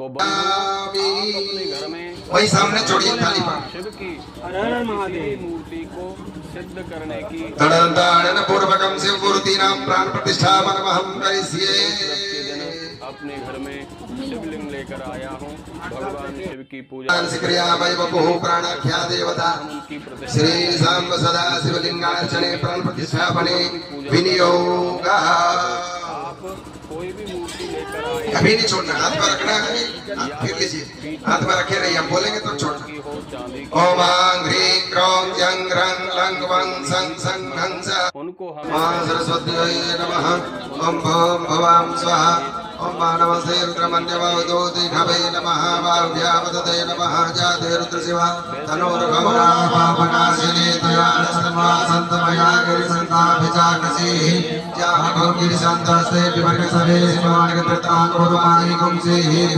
तो बंधु अपने घर में वही सामने छोड़िए थाली पर शिव की मूर्ति को सिद्ध करने की पूर्वकम शिव मूर्ति नाम प्राण प्रतिष्ठापन हम करिष्ये। अपने घर में शिवलिंग लेकर आया हूँ। भगवान शिव की पूजा प्राणाख्या देवता श्री सांब सदा शिवलिंगार्चने प्राण प्रतिष्ठापने विनियोग। कोई भी मूर्ति लेकर आए कभी नहीं छोड़ना, हाथ में रखना है, फिर लीजिए, हाथ में रखे रहिए, हम बोलेंगे तो छोड़ना। ओम ह्रीं क्रों जं रं लंग वं सं सं हंस उनको ओम सरस्वत्यै नमः। ओम भौम भवाम स्वाहा। ओम नमस्ते रुद्रमन्यवदोति घवे नमः। वाव्यावदते नमः। जाते रुद्रशिवा तनोर्गमना पापनाशिनी दयालस्तमा सन्तमया गिरिसन्ताभिचाकसीः जामगो गिरिसन्तस्ते विवर्गसवे शिवानिकत्रतां कुर्वाणि कुंसीः।